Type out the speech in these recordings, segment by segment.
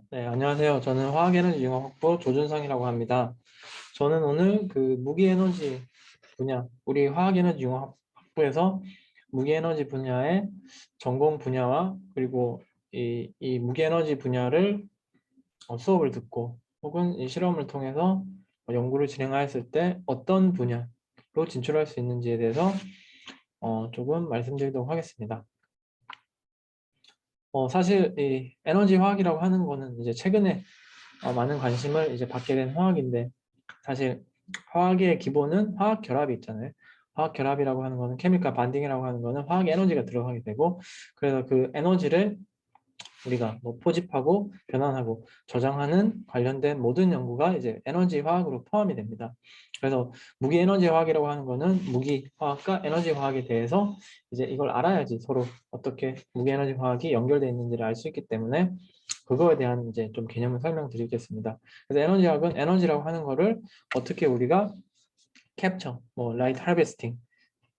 네, 안녕하세요. 저는 화학에너지융합학부 조준상이라고 합니다. 저는 오늘 그 무기에너지 분야, 우리 화학에너지융합학부에서 무기에너지 분야의 전공 분야와 그리고 이 무기에너지 분야를 수업을 듣고 혹은 이 실험을 통해서 연구를 진행하였을 때 어떤 분야로 진출할 수 있는지에 대해서 조금 말씀드리도록 하겠습니다. 사실 이 에너지 화학이라고 하는 거는 이제 최근에 많은 관심을 이제 받게 된 화학인데, 사실 화학의 기본은 화학 결합이 있잖아요. 화학 결합이라고 하는 거는 케미컬 반딩이라고 하는 거는 화학 에너지가 들어가게 되고, 그래서 그 에너지를 우리가 뭐 포집하고 변환하고 저장하는 관련된 모든 연구가 이제 에너지 화학으로 포함이 됩니다. 그래서 무기 에너지 화학이라고 하는 거는 무기 화학과 에너지 화학에 대해서 이제 이걸 알아야지 서로 어떻게 무기 에너지 화학이 연결되어 있는지를 알 수 있기 때문에 그거에 대한 이제 좀 개념을 설명드리겠습니다. 그래서 에너지 화학은 에너지라고 하는 거를 어떻게 우리가 캡처, 뭐 라이트 하베스팅,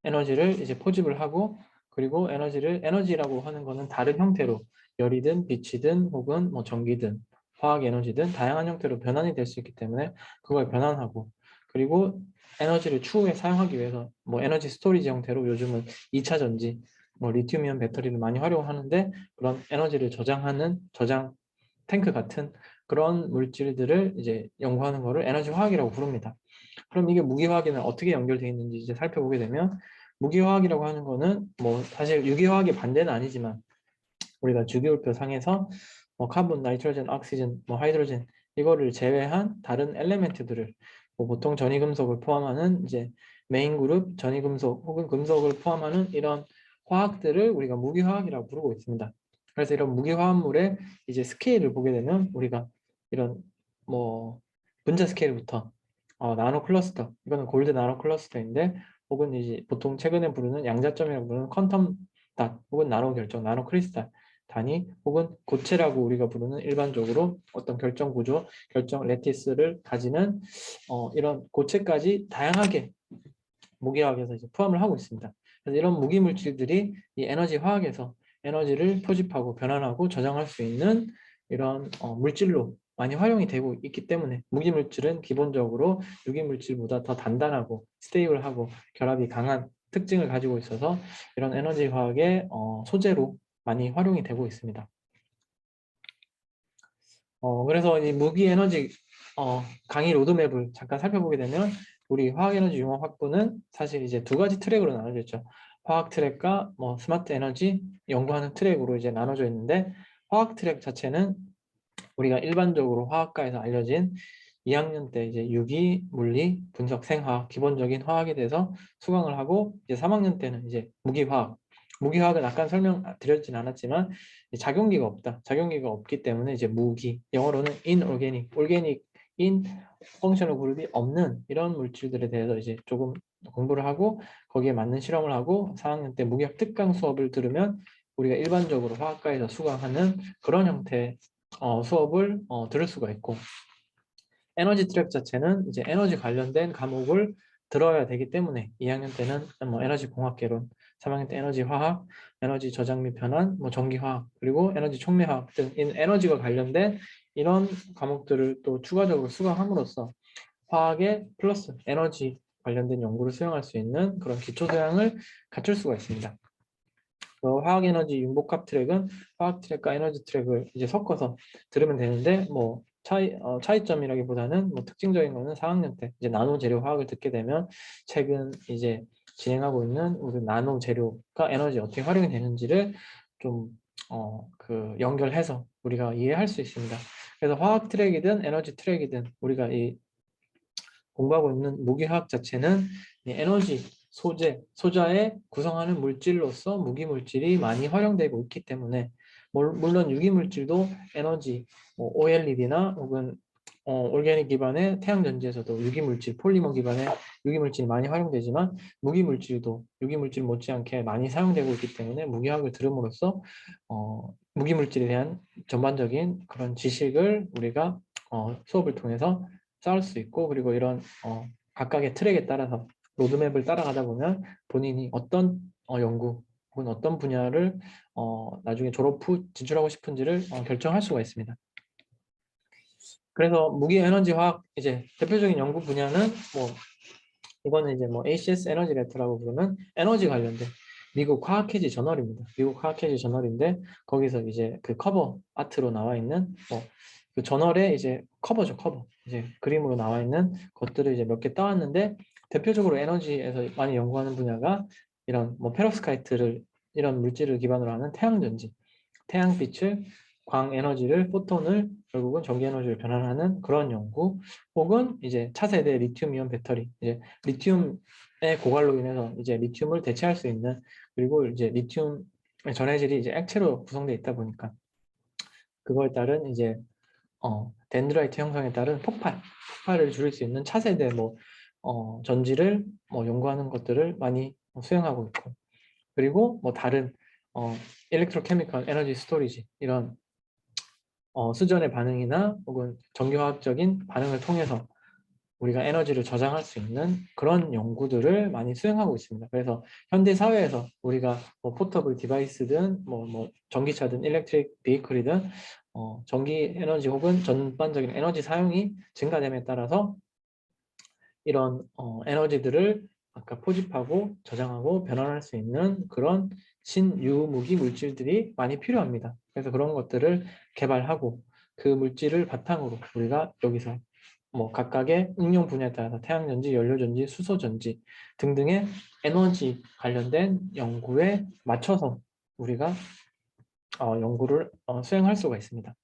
에너지를 이제 포집을 하고, 그리고 에너지라고 하는 거는 다른 형태로 열이든 빛이든 혹은 뭐 전기든 화학 에너지든 다양한 형태로 변환이 될 수 있기 때문에 그걸 변환하고, 그리고 에너지를 추후에 사용하기 위해서 뭐 에너지 스토리지 형태로 요즘은 2차 전지, 뭐 리튬이온 배터리를 많이 활용하는데, 그런 에너지를 저장하는 저장 탱크 같은 그런 물질들을 이제 연구하는 거를 에너지 화학이라고 부릅니다. 그럼 이게 무기화학에는 어떻게 연결되어 있는지 이제 살펴보게 되면, 무기화학이라고 하는 거는 뭐 사실 유기화학의 반대는 아니지만 우리가 주기율표 상에서 뭐 카본, 나이트로젠, 옥시즌, 뭐 하이드로젠 이거를 제외한 다른 엘레멘트들을 뭐 보통 전이금속을 포함하는 이제 메인 그룹 전이금속 혹은 금속을 포함하는 이런 화학들을 우리가 무기화학이라고 부르고 있습니다. 그래서 이런 무기화합물의 이제 스케일을 보게 되면 우리가 이런 뭐 분자 스케일부터 나노 클러스터, 이거는 골드 나노 클러스터인데, 혹은 이제 보통 최근에 부르는 양자점이라고 부르는 퀀텀 닷 혹은 나노 결정, 나노 크리스탈 단위 혹은 고체라고 우리가 부르는 일반적으로 어떤 결정 구조, 결정 레티스를 가지는 이런 고체까지 다양하게 무기화학에서 이제 포함을 하고 있습니다. 그래서 이런 무기 물질들이 이 에너지 화학에서 에너지를 표집하고 변환하고 저장할 수 있는 이런 물질로 많이 활용이 되고 있기 때문에, 무기 물질은 기본적으로 유기 물질보다 더 단단하고 스테이블하고 결합이 강한 특징을 가지고 있어서 이런 에너지 화학의 소재로 많이 활용이 되고 있습니다. 그래서 이 무기 에너지 강의 로드맵을 잠깐 살펴보게 되면, 우리 화학에너지 융합학부는 사실 이제 두 가지 트랙으로 나눠져 있죠. 화학 트랙과 뭐 스마트 에너지 연구하는 트랙으로 이제 나눠져 있는데, 화학 트랙 자체는 우리가 일반적으로 화학과에서 알려진 2학년 때 이제 유기, 물리, 분석, 생화학, 기본적인 화학에 대해서 수강을 하고, 이제 3학년 때는 이제 무기화학. 무기화학은 아까 설명드렸진 않았지만 작용기가 없다. 작용기가 없기 때문에 이제 무기, 영어로는 inorganic, organic인 펑셔널 그룹이 없는 이런 물질들에 대해서 이제 조금 공부를 하고 거기에 맞는 실험을 하고, 4학년 때 무기학 특강 수업을 들으면 우리가 일반적으로 화학과에서 수강하는 그런 형태의 수업을 들을 수가 있고, 에너지 트랙 자체는 이제 에너지 관련된 과목을 들어야 되기 때문에 2학년 때는 뭐 에너지 공학개론, 3학년 때 에너지 화학, 에너지 저장 및 변환, 뭐 전기화학, 그리고 에너지 촉매화학 등 에너지가 관련된 이런 과목들을 또 추가적으로 수강함으로써 화학의 플러스 에너지 관련된 연구를 수행할 수 있는 그런 기초 소양을 갖출 수가 있습니다. 화학에너지 융복합 트랙은 화학 트랙과 에너지 트랙을 이제 섞어서 들으면 되는데, 뭐 차이점이라기보다는 뭐 특징적인 거는 4학년 때 이제 나노 재료 화학을 듣게 되면 최근 이제 진행하고 있는 우리 나노 재료가 에너지 어떻게 활용이 되는지를 좀 연결해서 우리가 이해할 수 있습니다. 그래서 화학 트랙이든 에너지 트랙이든 우리가 이 공부하고 있는 무기화학 자체는 이 에너지 소자의 구성하는 물질로서 무기 물질이 많이 활용되고 있기 때문에, 물론 유기 물질도 에너지, 뭐 OLED나 혹은 올게닉 기반의 태양 전지에서도 유기 물질, 폴리머 기반의 유기 물질이 많이 활용되지만, 무기 물질도 유기 물질 못지않게 많이 사용되고 있기 때문에 무기화학을 들음으로써 무기 물질에 대한 전반적인 그런 지식을 우리가 수업을 통해서 쌓을 수 있고, 그리고 이런 각각의 트랙에 따라서 로드맵을 따라가다 보면 본인이 어떤 연구 혹은 어떤 분야를 나중에 졸업 후 진출하고 싶은지를 결정할 수가 있습니다. 그래서 무기 에너지 화학 이제 대표적인 연구 분야는 뭐 이거는 이제 뭐 ACS 에너지 레터라고 부르는 에너지 관련된 미국 화학회지 저널입니다. 미국 화학회지 저널인데 거기서 이제 그 커버 아트로 나와 있는 뭐 그 저널의 이제 커버죠, 커버. 이제 그림으로 나와 있는 것들을 이제 몇 개 따왔는데 대표적으로 에너지에서 많이 연구하는 분야가 이런 뭐 페rov스카이트를 이런 물질을 기반으로 하는 태양전지, 태양빛을 광 에너지를 포톤을 결국은 전기 에너지를 변환하는 그런 연구 혹은 이제 차세대 리튬 이온 배터리 이제 리튬의 고갈로 인해서 이제 리튬을 대체할 수 있는 그리고 이제 리튬의 전해질이 이제 액체로 구성되어 있다 보니까 그거에 따른 이제 덴드라이트 형성에 따른 폭발을 줄일 수 있는 차세대 뭐 전지를 뭐 연구하는 것들을 많이 수행하고 있고 그리고 뭐 다른 일렉트로케미컬 에너지 스토리지 이런 수전의 반응이나 혹은 정교화학적인 반응을 통해서 우리가 에너지를 저장할 수 있는 그런 연구들을 많이 수행하고 있습니다. 그래서 현대 사회에서 우리가 뭐 포터블 디바이스든 뭐 전기차든 일렉트릭 비이클이든 전기 에너지 혹은 전반적인 에너지 사용이 증가됨에 따라서 이런 에너지들을 아까 포집하고 저장하고 변환할 수 있는 그런 신유무기 물질들이 많이 필요합니다. 그래서 그런 것들을 개발하고 그 물질을 바탕으로 우리가 여기서 뭐 각각의 응용 분야에 따라서 태양전지, 연료전지, 수소전지 등등의 에너지 관련된 연구에 맞춰서 우리가 연구를 수행할 수가 있습니다.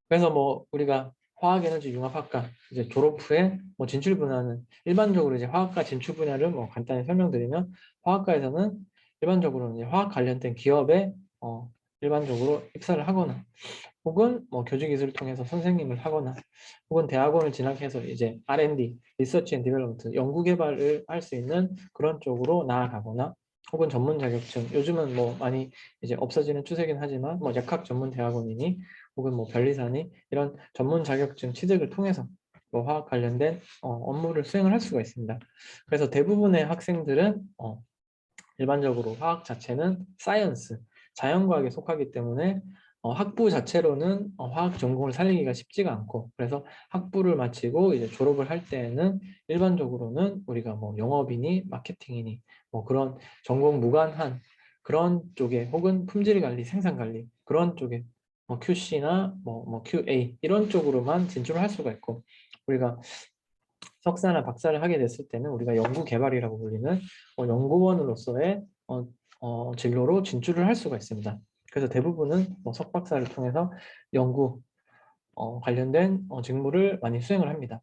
그래서 뭐 우리가 화학에너지 융합학과 이제 졸업 후에 뭐 진출 분야는 일반적으로 이제 화학과 진출 분야를 뭐 간단히 설명드리면 화학과에서는 일반적으로 이제 화학 관련된 기업에 일반적으로 입사를 하거나 혹은 뭐 교직 이수를 통해서 선생님을 하거나 혹은 대학원을 진학해서 이제 R&D, Research and Development, 연구 개발을 할 수 있는 그런 쪽으로 나아가거나 혹은 전문 자격증, 요즘은 뭐 많이 이제 없어지는 추세긴 하지만 뭐 약학 전문 대학원이니 혹은 뭐 변리사니 이런 전문 자격증 취득을 통해서 뭐 화학 관련된 업무를 수행을 할 수가 있습니다. 그래서 대부분의 학생들은 일반적으로 화학 자체는 사이언스, 자연과학에 속하기 때문에 학부 자체로는 화학 전공을 살리기가 쉽지가 않고 그래서 학부를 마치고 이제 졸업을 할 때에는 일반적으로는 우리가 뭐 영업이니 마케팅이니 뭐 그런 전공 무관한 그런 쪽에 혹은 품질 관리, 생산 관리 그런 쪽에 뭐 QC나 뭐 QA 이런 쪽으로만 진출을 할 수가 있고 우리가 석사나 박사를 하게 됐을 때는 우리가 연구 개발이라고 불리는 연구원으로서의 진로로 진출을 할 수가 있습니다. 그래서 대부분은 뭐 석박사를 통해서 연구 관련된 직무를 많이 수행을 합니다.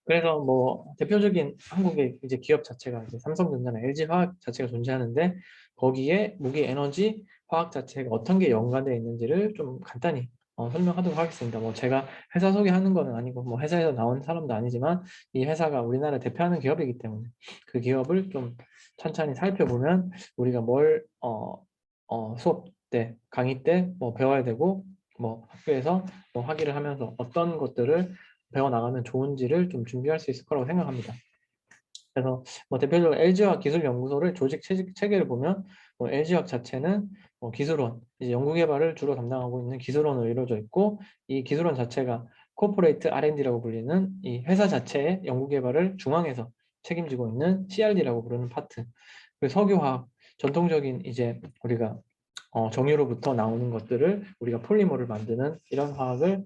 그래서 뭐 대표적인 한국의 이제 기업 자체가 이제 삼성전자나 LG화학 자체가 존재하는데 거기에 무기 에너지 화학 자체가 어떤 게 연관되어 있는지를 좀 간단히 설명하도록 하겠습니다. 뭐 제가 회사 소개하는 거는 아니고 뭐 회사에서 나온 사람도 아니지만 이 회사가 우리나라 대표하는 기업이기 때문에 그 기업을 좀 천천히 살펴보면 우리가 뭘 수업 때 강의 때 뭐 배워야 되고 뭐 학교에서 뭐 학위를 하면서 어떤 것들을 배워나가면 좋은지를 좀 준비할 수 있을 거라고 생각합니다. 그래서 뭐 대표적으로 LG화학 기술연구소를 조직 체계를 보면 뭐 LG화학 자체는 기술원, 이제 연구개발을 주로 담당하고 있는 기술원으로 이루어져 있고 이 기술원 자체가 코퍼레이트 R&D라고 불리는 이 회사 자체의 연구개발을 중앙에서 책임지고 있는 CRD라고 부르는 파트 그리고 석유화학, 전통적인 이제 우리가 정유로부터 나오는 것들을 우리가 폴리머를 만드는 이런 화학을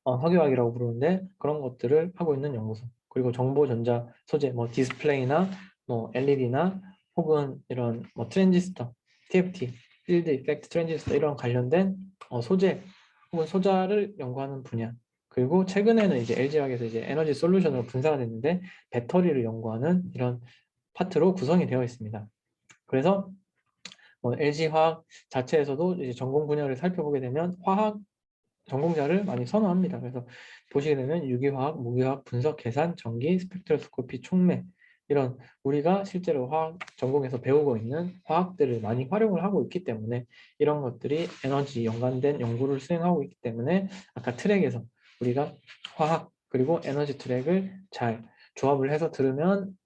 석유화학이라고 부르는데 그런 것들을 하고 있는 연구소 그리고 정보전자 소재 뭐 디스플레이나 뭐 LED나 혹은 이런 뭐 트랜지스터 TFT 필드 이펙트 트랜지스터 이런 관련된 소재 혹은 소자를 연구하는 분야 그리고 최근에는 이제 LG화학에서 이제 에너지 솔루션으로 분사가 됐는데 배터리를 연구하는 이런 파트로 구성이 되어 있습니다. 그래서 LG화학 자체에서도 이제 전공 분야를 살펴보게 되면 화학 전공자를 많이 선호합니다. 그래서 보시게 되면 유기화학, 무기화학, 분석, 계산, 전기, 스펙트로스코피, 촉매 이런 우리가 실제로 화학 전공에서 배우고 있는 화학들을 많이 활용을 하고 있기 때문에 이런 것들이 에너지 연관된 연구를 수행하고 있기 때문에 아까 트랙에서 우리가 화학 그리고 에너지 트랙을 잘 조합을 해서 들으면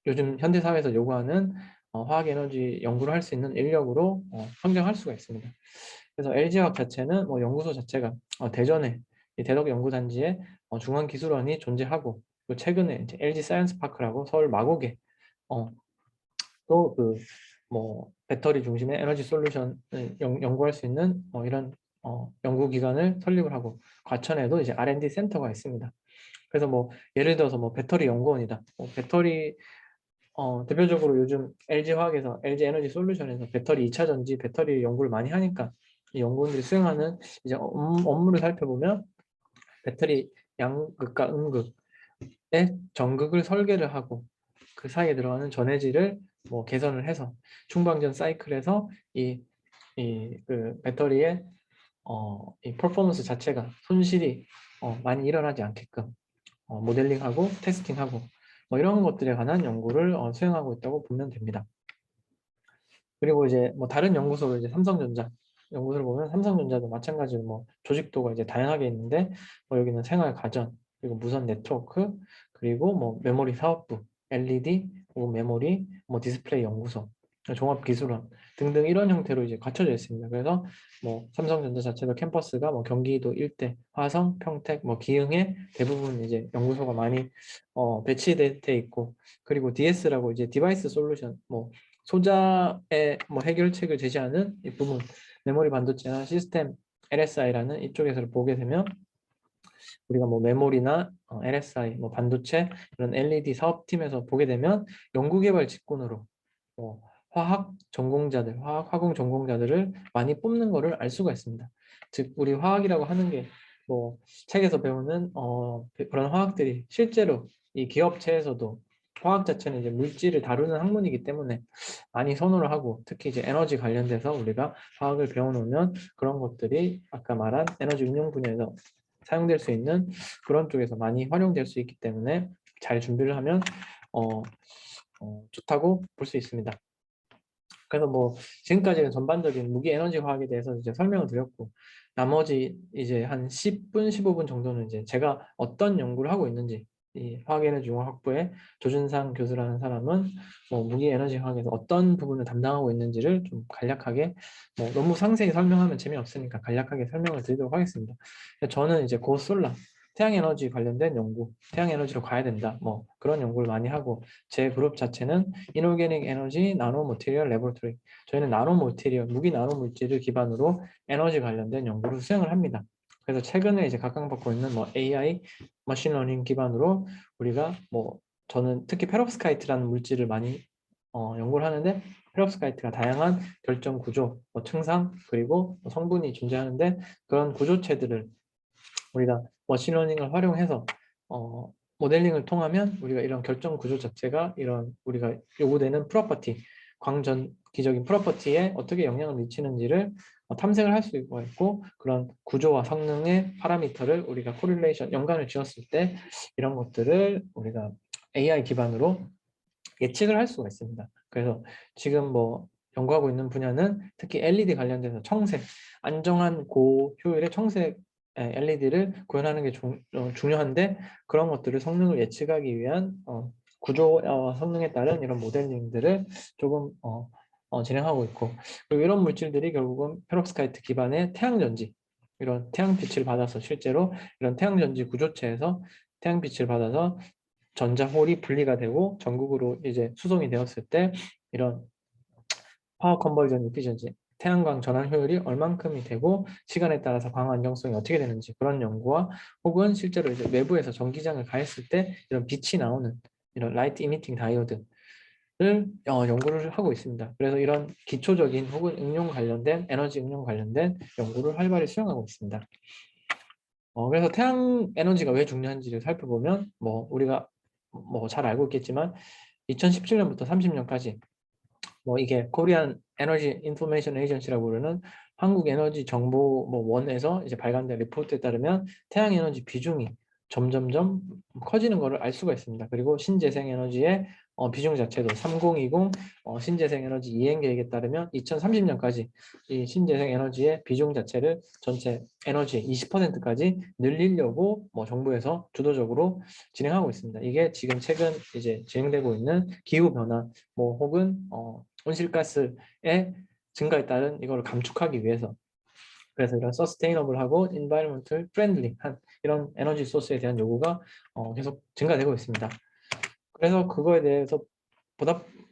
요즘 현대 사회에서 요구하는 화학 에너지 연구를 할 수 있는 인력으로 성장할 수가 있습니다. 그래서 LG화학 자체는 뭐 연구소 자체가 대전에 이 대덕 연구단지에 중앙기술원이 존재하고, 또 최근에 이제 LG 사이언스 파크라고 서울 마곡에 또 그 뭐 배터리 중심의 에너지 솔루션을 연구할 수 있는 이런 연구기관을 설립을 하고, 과천에도 이제 R&D 센터가 있습니다. 그래서 뭐 예를 들어서 뭐 배터리 연구원이다. 배터리 대표적으로 요즘 LG화학에서 LG 에너지 솔루션에서 배터리 2차 전지 배터리 연구를 많이 하니까, 이 연구원들이 수행하는 이제 업무를 살펴보면 배터리 양극과 음극의 전극을 설계를 하고, 그 사이에 들어가는 전해질을 뭐 개선을 해서 충방전 사이클에서 그 배터리의 이 퍼포먼스 자체가 손실이 많이 일어나지 않게끔 모델링하고 테스팅하고 뭐 이런 것들에 관한 연구를 수행하고 있다고 보면 됩니다. 그리고 이제 뭐 다른 연구소로 이제 삼성전자 연구소를 보면, 삼성전자도 마찬가지로 뭐 조직도가 이제 다양하게 있는데, 뭐 여기는 생활 가전, 그리고 무선 네트워크, 그리고 뭐 메모리 사업부, LED, 그리고 메모리, 뭐 디스플레이 연구소, 종합기술원 등등 이런 형태로 이제 갖춰져 있습니다. 그래서 뭐 삼성전자 자체도 캠퍼스가 뭐 경기도 일대, 화성, 평택, 뭐 기흥에 대부분 이제 연구소가 많이 배치돼 있고, 그리고 DS라고 이제 디바이스 솔루션, 뭐 소자의 뭐 해결책을 제시하는 이 부분, 메모리 반도체나 시스템 LSI라는 이쪽에서 보게 되면, 우리가 뭐 메모리나 LSI, 뭐 반도체 이런 LED 사업팀에서 보게 되면 연구개발 직군으로 화학 전공자들, 화공 전공자들을 많이 뽑는 것을 알 수가 있습니다. 즉 우리 화학이라고 하는 게 뭐 책에서 배우는 그런 화학들이 실제로 이 기업체에서도, 화학 자체는 이제 물질을 다루는 학문이기 때문에 많이 선호를 하고, 특히 이제 에너지 관련돼서 우리가 화학을 배워놓으면 그런 것들이 아까 말한 에너지 응용 분야에서 사용될 수 있는 그런 쪽에서 많이 활용될 수 있기 때문에 잘 준비를 하면 좋다고 볼 수 있습니다. 그래서 뭐 지금까지는 전반적인 무기 에너지 화학에 대해서 이제 설명을 드렸고, 나머지 이제 한 10분, 15분 정도는 이제 제가 어떤 연구를 하고 있는지, 이 화학에너지융합학부의 조준상 교수라는 사람은 뭐 무기 에너지 화학에서 어떤 부분을 담당하고 있는지를 좀 간략하게, 뭐 너무 상세히 설명하면 재미없으니까 간략하게 설명을 드리도록 하겠습니다. 저는 이제 고솔라, 태양에너지 관련된 연구, 태양에너지로 가야 된다, 뭐 그런 연구를 많이 하고, 제 그룹 자체는 이노게닉 에너지 나노 모티리얼 레보레토리, 저희는 나노 모티리얼, 무기 나노 물질을 기반으로 에너지 관련된 연구를 수행을 합니다. 그래서 최근에 이제 각광받고 있는 뭐 AI, 머신러닝 기반으로 우리가 뭐, 저는 특히 페롭스카이트라는 물질을 많이 연구를 하는데, 페롭스카이트가 다양한 결정 구조, 뭐 증상, 그리고 성분이 존재하는데, 그런 구조체들을 우리가 머신러닝을 활용해서 모델링을 통하면 우리가 이런 결정 구조 자체가 이런 우리가 요구되는 프로퍼티, 광전기적인 프로퍼티에 어떻게 영향을 미치는지를 탐색을 할 수 있고, 그런 구조와 성능의 파라미터를 우리가 코릴레이션, 연관을 지었을 때 이런 것들을 우리가 AI 기반으로 예측을 할 수가 있습니다. 그래서 지금 뭐 연구하고 있는 분야는 특히 LED 관련돼서 청색, 안정한 고효율의 청색 LED를 구현하는 게 중요한데, 그런 것들을 성능을 예측하기 위한 구조 성능에 따른 이런 모델링들을 조금 진행하고 있고, 그리고 이런 물질들이 결국은 페롭스카이트 기반의 태양전지, 이런 태양빛을 받아서 실제로 이런 태양전지 구조체에서 태양빛을 받아서 전자홀이 분리가 되고 전극으로 이제 수송이 되었을 때 이런 파워 컨버전 이피션시, 태양광 전환 효율이 얼만큼이 되고 시간에 따라서 광 안정성이 어떻게 되는지, 그런 연구와, 혹은 실제로 이제 외부에서 전기장을 가했을 때 이런 빛이 나오는 이런 라이트 이미팅 다이오드를 연구를 하고 있습니다. 그래서 이런 기초적인 혹은 응용 관련된, 에너지 응용 관련된 연구를 활발히 수행하고 있습니다. 그래서 태양 에너지가 왜 중요한지를 살펴보면, 뭐 우리가 뭐 잘 알고 있겠지만 2017년부터 30년까지 뭐 이게 코리안 에너지 인포메이션 에이전시라고 부르는 한국 에너지 정보 뭐 원에서 이제 발간된 리포트에 따르면 태양 에너지 비중이 점점점 커지는 것을 알 수가 있습니다. 그리고 신재생 에너지의 비중 자체도 3020 신재생 에너지 이행 계획에 따르면 2030년까지 이 신재생 에너지의 비중 자체를 전체 에너지의 20%까지 늘리려고 뭐 정부에서 주도적으로 진행하고 있습니다. 이게 지금 최근 이제 진행되고 있는 기후 변화 뭐 혹은 온실가스의 증가에 따른 이거를 감축하기 위해서 그래서 이런 서스테이너블하고 인바이러먼털 프렌들리한 이런 에너지 소스에 대한 요구가 계속 증가되고 있습니다. 그래서 그거에 대해서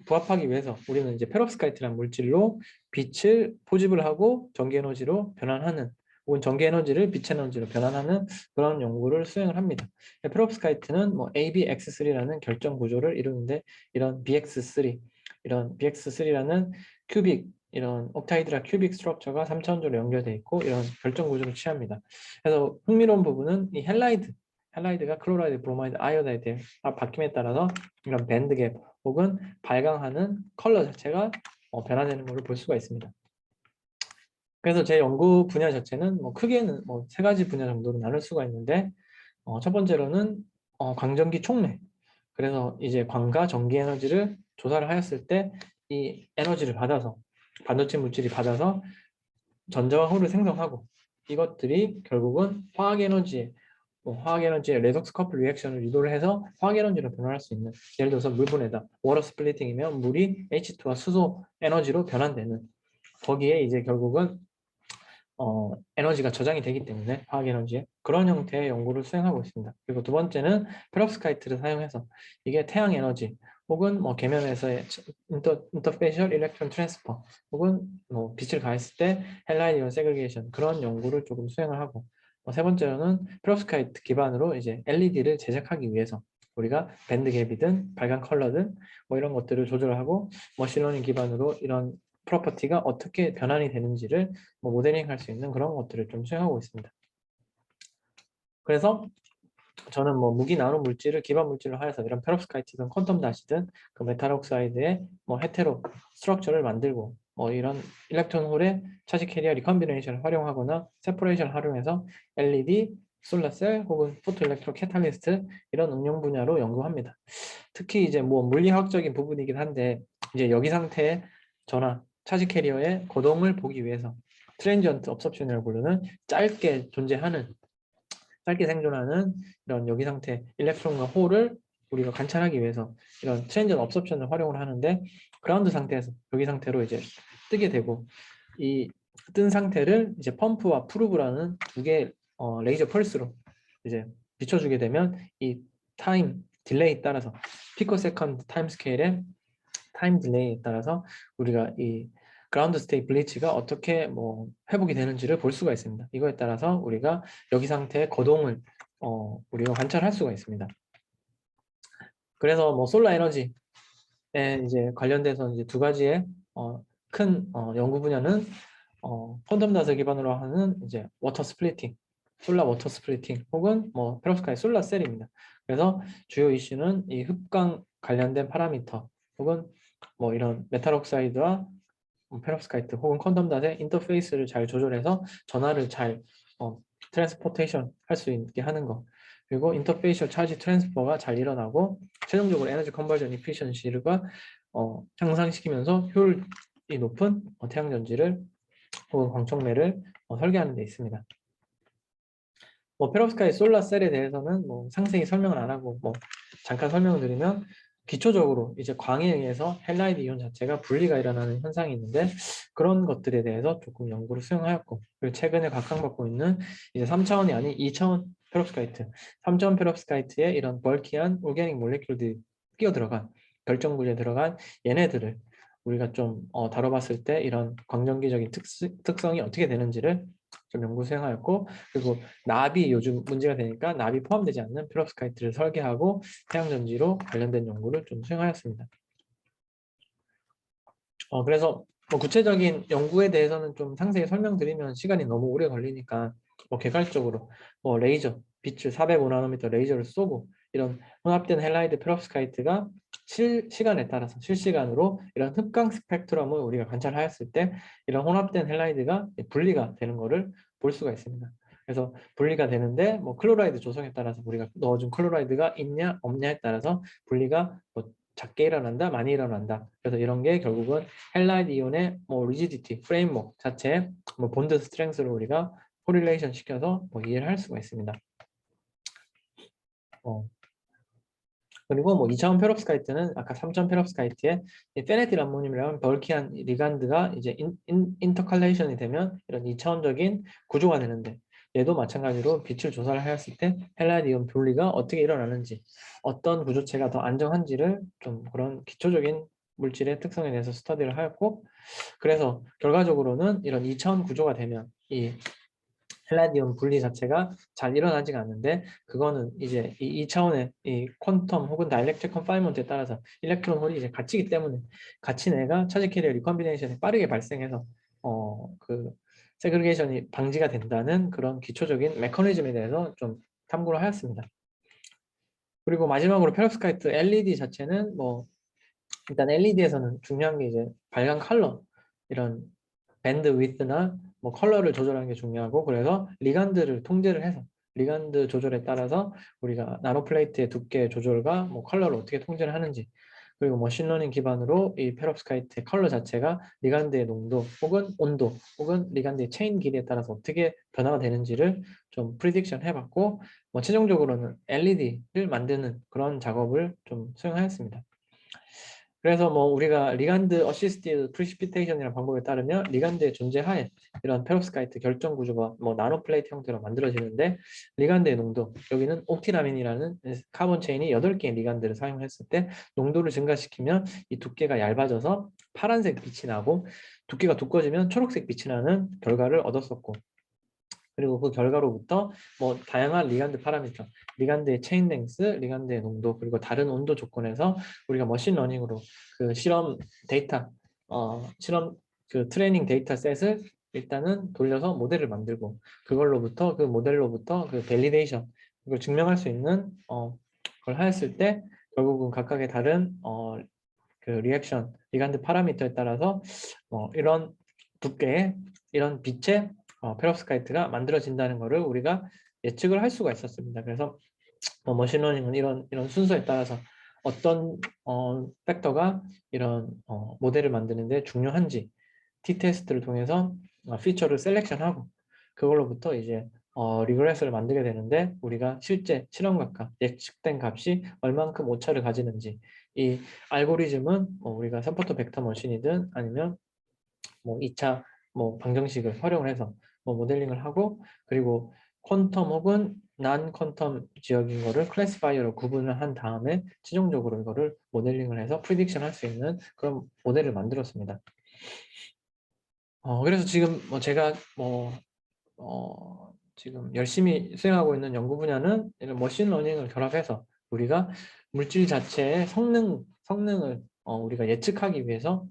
부합하기 위해서 우리는 이제 페롭스카이트라는 물질로 빛을 포집을 하고 전기에너지로 변환하는 혹은 전기에너지를 빛에너지로 변환하는 그런 연구를 수행을 합니다. 페롭스카이트는 뭐 ABX3라는 결정 구조를 이루는데 이런 BX3, 이런 BX3라는 큐빅, 이런 옥타이드라 큐빅 스트럭처가 3차원적으로 연결되어 있고 이런 결정 구조를 취합니다. 그래서 흥미로운 부분은 이 헬라이드가 클로라이드, 브로마이드, 아이오다이드에 바뀜에 따라서 이런 밴드갭 혹은 발광하는 컬러 자체가 변화되는 것을 볼 수가 있습니다. 그래서 제 연구 분야 자체는 뭐 크게는 뭐 3가지 분야 정도로 나눌 수가 있는데 첫 번째로는 광전기 촉매. 그래서 이제 광과 전기 에너지를 조사를 하였을 때 이 에너지를 받아서 반도체 물질이 받아서 전자와 홀을 생성하고 이것들이 결국은 화학에너지의 레독스 커플 리액션을 유도를 해서 화학에너지로 변환할 수 있는 예를 들어서 물 분해다 워터 스플리팅이면 물이 H2와 수소 에너지로 변환되는 거기에 이제 결국은 에너지가 저장이 되기 때문에 화학에너지에 그런 형태의 연구를 수행하고 있습니다. 그리고 두 번째는 페롭스카이트를 사용해서 이게 태양에너지 혹은 뭐 계면에서의 인터페이셜 일렉트론 트랜스퍼 혹은 뭐 빛을 가했을 때 헬라이온 세그리게이션 그런 연구를 조금 수행을 하고 세 번째로는 페롭스카이트 기반으로 이제 LED를 제작하기 위해서 우리가 밴드갭이든 발광 컬러든 뭐 이런 것들을 조절하고 머신러닝 기반으로 이런 프로퍼티가 어떻게 변환이 되는지를 뭐 모델링 할 수 있는 그런 것들을 좀 수행하고 있습니다. 그래서 저는 뭐 무기 나노 물질을 기반 물질로 하여서 이런 페롭스카이트든 퀀텀 다시든 그 메탈 옥사이드의 뭐 헤테로 스트럭처를 만들고 뭐 이런 일렉트론 홀의 차지 캐리어 리컨비네이션을 활용하거나 세퍼레이션을 활용해서 LED, 솔라셀 혹은 포토 일렉트로 캐탈리스트 이런 응용 분야로 연구합니다. 특히 이제 뭐 물리학적인 부분이긴 한데 이제 여기 상태의 전하 차지 캐리어의 거동을 보기 위해서 트랜지언트 업섭션이라고 부르는 짧게 생존하는 이런 여기 상태 일렉트론과 홀을 우리가 관찰하기 위해서 이런 트랜지언트 업섭션을 활용을 하는데 그라운드 상태에서 여기 상태로 이제 뜨게 되고 이 뜬 상태를 이제 펌프와 프루브라는 두 개의 레이저 펄스로 이제 비춰주게 되면 이 타임 딜레이에 따라서 피코세컨드 타임 스케일의 타임 딜레이에 따라서 우리가 이 그라운드 스테이트 블리츠가 어떻게 뭐 회복이 되는지를 볼 수가 있습니다. 이거에 따라서 우리가 여기 상태의 거동을 우리가 관찰할 수가 있습니다. 그래서 뭐 솔라 에너지에 이제 관련돼서 이제 2가지의 큰 연구 분야는 퀀텀 다스 기반으로 하는 이제 워터 스플리팅, 솔라 워터 스플리팅 혹은 뭐 페롭스카이 솔라 셀입니다. 그래서 주요 이슈는 이 흡광 관련된 파라미터 혹은 뭐 이런 메탈 옥사이드와 페롭스카이트 혹은 퀀텀 닷의 인터페이스를 잘 조절해서 전하를 잘 트랜스포테이션 할 수 있게 하는 거 그리고 인터페이셜 차지 트랜스퍼가 잘 일어나고 최종적으로 에너지 컨버전 이피션시가 향상시키면서 효율이 높은 태양전지를 혹은 광촉매를 설계하는 데 있습니다. 뭐 페롭스카이 솔라 셀에 대해서는 뭐 상세히 설명을 안 하고 뭐 잠깐 설명을 드리면 기초적으로 이제 광에 의해서 헬라이드 이온 자체가 분리가 일어나는 현상이 있는데 그런 것들에 대해서 조금 연구를 수행하였고 그리고 최근에 각광받고 있는 이제 3차원이 아닌 2차원 페롭스카이트 3차원 페롭스카이트에 이런 벌키한 오르가닉 몰레큘들이 끼어 들어간 결정 구조에 들어간 얘네들을 우리가 좀 다뤄봤을 때 이런 광전기적인 특성이 어떻게 되는지를 좀 연구 수행하였고 그리고 납이 요즘 문제가 되니까 납이 포함되지 않는 페롭스카이트를 설계하고 태양전지로 관련된 연구를 좀 수행하였습니다. 그래서 뭐 구체적인 연구에 대해서는 좀 상세히 설명드리면 시간이 너무 오래 걸리니까 뭐 개괄적으로 뭐 레이저, 빛을 405나노미터 레이저를 쏘고 이런 혼합된 헬라이드 페롭스카이트가 시간에 따라서 실시간으로 이런 흡광 스펙트럼을 우리가 관찰하였을 때 이런 혼합된 헬라이드가 분리가 되는 것을 볼 수가 있습니다. 그래서 분리가 되는데 뭐 클로라이드 조성에 따라서 우리가 넣어준 클로라이드가 있냐 없냐에 따라서 분리가 뭐 작게 일어난다, 많이 일어난다. 그래서 이런 게 결국은 헬라이드 이온의 뭐 리지디티, 프레임워크 자체, 뭐 본드 스트렝스를 우리가 코릴레이션 시켜서 뭐 이해를 할 수가 있습니다. 그리고 뭐 2차원 페롭스카이트는 아까 3차원 페롭스카이트에 페네틸 암모늄이라는 벌키한 리간드가 이제 인터칼레이션이 되면 이런 2차원적인 구조가 되는데 얘도 마찬가지로 빛을 조사를 하였을 때 헬라이드 이온 분리가 어떻게 일어나는지 어떤 구조체가 더 안정한지를 좀 그런 기초적인 물질의 특성에 대해서 스터디를 하였고 그래서 결과적으로는 이런 2차원 구조가 되면 이 헬라디온 분리 자체가 잘 일어나지가 않는데 그거는 이제 이 2차원의 이 퀀텀 혹은 다이렉트릭 컨파인먼트에 따라서 일렉트론 홀이 이제 갇히기 때문에 갇힌 애가 차지 캐리어 리컨비네이션이 빠르게 발생해서 그 세그리게이션이 방지가 된다는 그런 기초적인 메커니즘에 대해서 좀 탐구를 하였습니다. 그리고 마지막으로 페롭스카이트 LED 자체는 뭐 일단 LED에서는 중요한 게 이제 발광 컬러 이런 밴드 위드나 뭐 컬러를 조절하는 게 중요하고 그래서 리간드를 통제를 해서 리간드 조절에 따라서 우리가 나노플레이트의 두께 조절과 뭐 컬러를 어떻게 통제를 하는지 그리고 머신러닝 기반으로 이 페롭스카이트의 컬러 자체가 리간드의 농도 혹은 온도 혹은 리간드의 체인 길이에 따라서 어떻게 변화가 되는지를 좀 프리딕션 해봤고 뭐 최종적으로는 LED를 만드는 그런 작업을 좀 수행하였습니다. 그래서 뭐 우리가 리간드 어시스티드 프리시피테이션이라는 방법에 따르면 리간드의 존재하에 이런 페롭스카이트 결정 구조가 뭐 나노플레이트 형태로 만들어지는데 리간드의 농도 여기는 옥티라민이라는 카본 체인이 8개의 리간드를 사용했을 때 농도를 증가시키면 이 두께가 얇아져서 파란색 빛이 나고 두께가 두꺼워지면 초록색 빛이 나는 결과를 얻었었고 그리고 그 결과로부터 뭐 다양한 리간드 파라미터, 리간드의 체인 랭스, 리간드의 농도, 그리고 다른 온도 조건에서 우리가 머신러닝으로 그 실험 데이터, 실험 그 트레이닝 데이터 셋을 일단은 돌려서 모델을 만들고 그걸로부터 그 모델로부터 그 밸리데이션 이걸 증명할 수 있는 걸 하였을 때 결국은 각각의 다른 그 리액션, 리간드 파라미터에 따라서 이런 두께의 이런 빛의 페롭스카이트가 만들어진다는 것을 우리가 예측을 할 수가 있었습니다. 그래서 머신러닝은 이런 순서에 따라서 어떤 팩터가 이런 모델을 만드는데 중요한지 t-테스트를 통해서 피처를 셀렉션하고 그걸로부터 이제 리그레스를 만들게 되는데 우리가 실제 실험값과 예측된 값이 얼만큼 오차를 가지는지 이 알고리즘은 우리가 서포터 벡터 머신이든 아니면 뭐 2차 뭐 방정식을 활용을 해서 뭐 모델링을 하고 그리고 퀀텀 혹은 난 퀀텀 지역인 거를 클래시파이어로 구분을 한 다음에 최종적으로 이거를 모델링을 해서 프리딕션 할 수 있는 그런 모델을 만들었습니다. 그래서 지금 뭐 제가 뭐 지금 열심히 수행하고 있는 연구 분야는 이런 머신러닝을 결합해서 우리가 물질 자체의 성능을 우리가 예측하기 위해서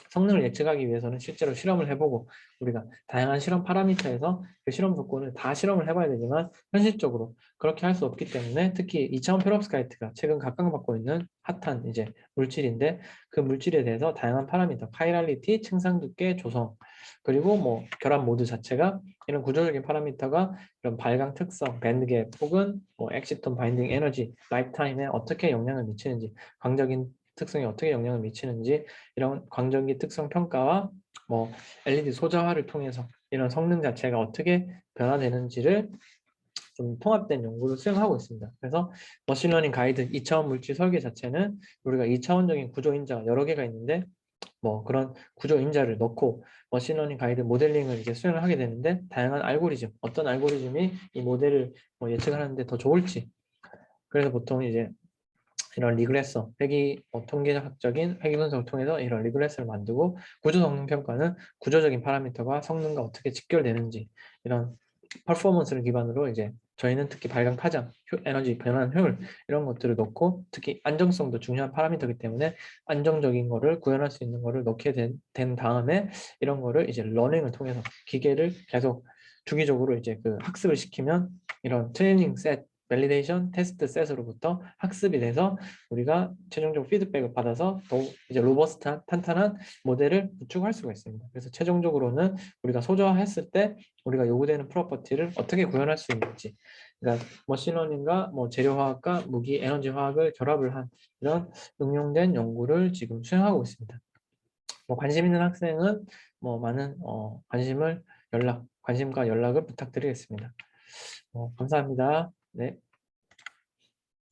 성능을 예측하기 위해서는 실제로 실험을 해보고 우리가 다양한 실험 파라미터에서 그 실험 조건을 다 실험을 해봐야 되지만 현실적으로 그렇게 할 수 없기 때문에 특히 2차원 페롭스카이트가 최근 각광받고 있는 핫한 이제 물질인데 그 물질에 대해서 다양한 파라미터, 카이랄리티, 층상 두께, 조성 그리고 뭐 결합 모드 자체가 이런 구조적인 파라미터가 이런 발광 특성, 밴드갭 혹은 뭐 엑시톤 바인딩 에너지, 라이프타임에 어떻게 영향을 미치는지 광적인 특성이 어떻게 영향을 미치는지 이런 광전기 특성 평가와 뭐 LED 소자화를 통해서 이런 성능 자체가 어떻게 변화되는지를 좀 통합된 연구를 수행하고 있습니다. 그래서 머신러닝 가이드 2차원 물질 설계 자체는 우리가 2차원적인 구조 인자가 여러 개가 있는데 뭐 그런 구조 인자를 넣고 머신러닝 가이드 모델링을 이제 수행을 하게 되는데 다양한 알고리즘, 어떤 알고리즘이 이 모델을 뭐 예측하는데 더 좋을지 그래서 보통 이제 이런 리그레서, 통계학적인 회귀 분석을 통해서 이런 리그레서를 만들고 구조 성능 평가는 구조적인 파라미터가 성능과 어떻게 직결되는지 이런 퍼포먼스를 기반으로 이제 저희는 특히 발광 파장, 에너지 변환 효율 이런 것들을 넣고 특히 안정성도 중요한 파라미터이기 때문에 안정적인 거를 구현할 수 있는 거를 넣게 된 다음에 이런 거를 이제 러닝을 통해서 기계를 계속 주기적으로 이제 그 학습을 시키면 이런 트레이닝 셋 밸리데이션 테스트 셋으로부터 학습이 돼서 우리가 최종적으로 피드백을 받아서 더욱 이제 로버스트한 탄탄한 모델을 구축할 수가 있습니다. 그래서 최종적으로는 우리가 소저화했을 때 우리가 요구되는 프로퍼티를 어떻게 구현할 수 있는지 그러니까 머신러닝과 뭐 재료화학과 무기, 에너지 화학을 결합을 한 이런 응용된 연구를 지금 수행하고 있습니다. 뭐 관심 있는 학생은 뭐 많은 관심과 연락을 부탁드리겠습니다. 감사합니다. 네.